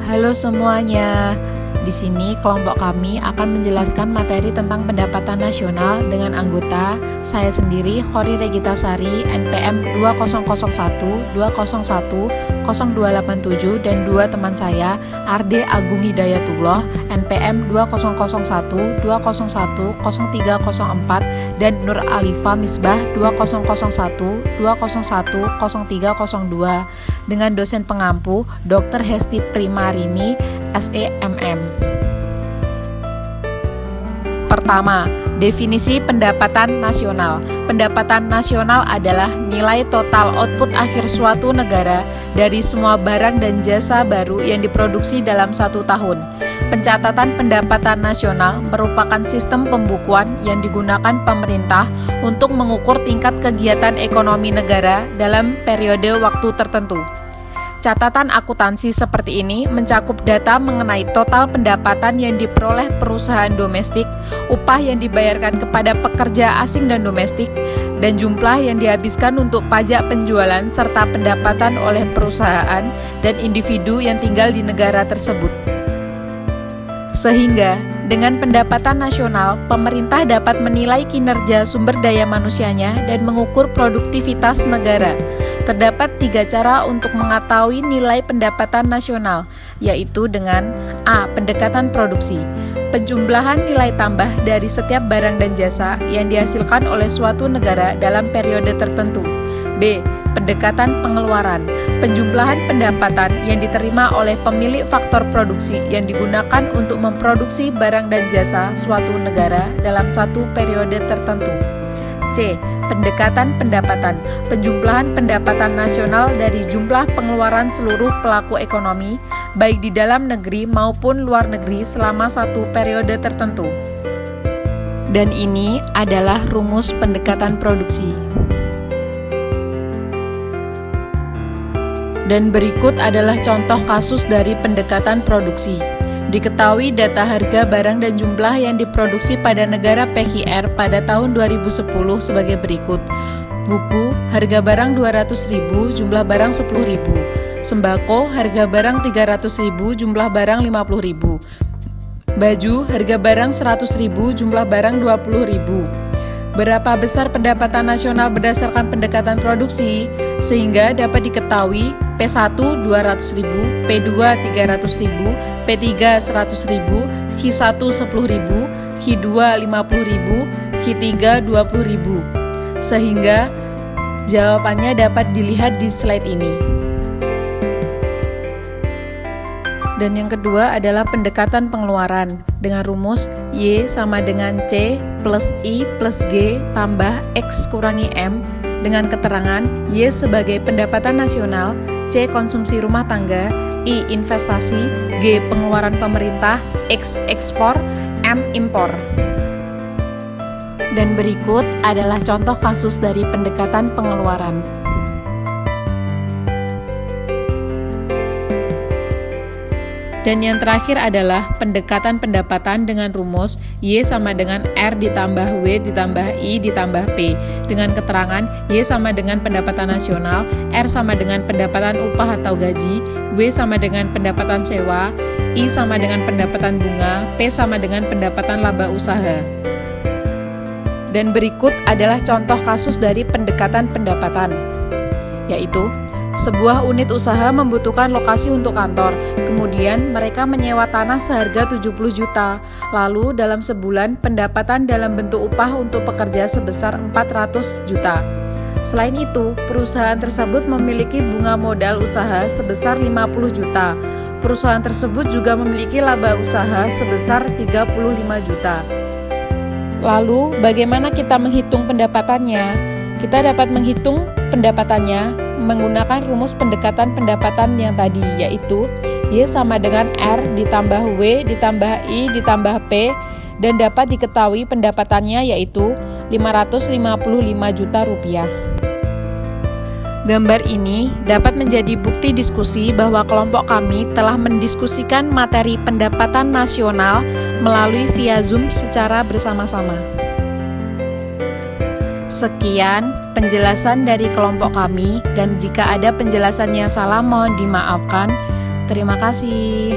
Halo semuanya. Di sini kelompok kami akan menjelaskan materi tentang pendapatan nasional dengan anggota saya sendiri, Khori Regita Sari, NPM 2001, 201, 0287, dan dua teman saya, Arde Agung Hidayatullah, NPM 2001, 201, 0304, dan Nur Alifa Misbah 2001, 201, 0302, dengan dosen pengampu Dr. Hesti Primarini, SEMM. Pertama, definisi pendapatan nasional. Pendapatan nasional adalah nilai total output akhir suatu negara dari semua barang dan jasa baru yang diproduksi dalam satu tahun. Pencatatan pendapatan nasional merupakan sistem pembukuan yang digunakan pemerintah untuk mengukur tingkat kegiatan ekonomi negara dalam periode waktu tertentu. Catatan akuntansi seperti ini mencakup data mengenai total pendapatan yang diperoleh perusahaan domestik, upah yang dibayarkan kepada pekerja asing dan domestik, dan jumlah yang dihabiskan untuk pajak penjualan serta pendapatan oleh perusahaan dan individu yang tinggal di negara tersebut. Sehingga, dengan pendapatan nasional, pemerintah dapat menilai kinerja sumber daya manusianya dan mengukur produktivitas negara. Terdapat 3 cara untuk mengetahui nilai pendapatan nasional, yaitu dengan A. Pendekatan produksi. Penjumlahan nilai tambah dari setiap barang dan jasa yang dihasilkan oleh suatu negara dalam periode tertentu. B. Pendekatan pengeluaran. Penjumlahan pendapatan yang diterima oleh pemilik faktor produksi yang digunakan untuk memproduksi barang dan jasa suatu negara dalam satu periode tertentu. C. Pendekatan pendapatan. Penjumlahan pendapatan nasional dari jumlah pengeluaran seluruh pelaku ekonomi, baik di dalam negeri maupun luar negeri selama satu periode tertentu. Dan ini adalah rumus pendekatan produksi. Dan berikut adalah contoh kasus dari pendekatan produksi. Diketahui data harga barang dan jumlah yang diproduksi pada negara PKR pada tahun 2010 sebagai berikut. Buku, harga barang 200.000, jumlah barang 10.000. Sembako, harga barang 300.000, jumlah barang 50.000. Baju, harga barang 100.000, jumlah barang 20.000. Berapa besar pendapatan nasional berdasarkan pendekatan produksi, sehingga dapat diketahui P1 200.000, P2 300.000, P3 100.000, Q1 10.000, Q2 50.000, Q3 20.000. Sehingga jawabannya dapat dilihat di slide ini. Dan yang kedua adalah pendekatan pengeluaran dengan rumus Y sama dengan C plus I plus G tambah X kurangi M dengan keterangan Y sebagai pendapatan nasional, C konsumsi rumah tangga, I investasi, G pengeluaran pemerintah, X ekspor, M impor. Dan berikut adalah contoh kasus dari pendekatan pengeluaran. Dan yang terakhir adalah pendekatan pendapatan dengan rumus Y sama dengan R ditambah W ditambah I ditambah P dengan keterangan Y sama dengan pendapatan nasional, R sama dengan pendapatan upah atau gaji, W sama dengan pendapatan sewa, I sama dengan pendapatan bunga, P sama dengan pendapatan laba usaha. Dan berikut adalah contoh kasus dari pendekatan pendapatan, yaitu sebuah unit usaha membutuhkan lokasi untuk kantor, kemudian mereka menyewa tanah seharga 70 juta. Lalu dalam sebulan pendapatan dalam bentuk upah untuk pekerja sebesar 400 juta. Selain itu, perusahaan tersebut memiliki bunga modal usaha sebesar 50 juta. Perusahaan tersebut juga memiliki laba usaha sebesar 35 juta. Lalu, bagaimana kita menghitung pendapatannya? Kita dapat menghitung pendapatannya menggunakan rumus pendekatan pendapatan yang tadi, yaitu Y sama dengan R ditambah W ditambah I ditambah P, dan dapat diketahui pendapatannya yaitu 555 juta rupiah. Gambar ini dapat menjadi bukti diskusi bahwa kelompok kami telah mendiskusikan materi pendapatan nasional melalui via Zoom secara bersama-sama. Sekian penjelasan dari kelompok kami, dan jika ada penjelasan yang salah mohon dimaafkan. Terima kasih.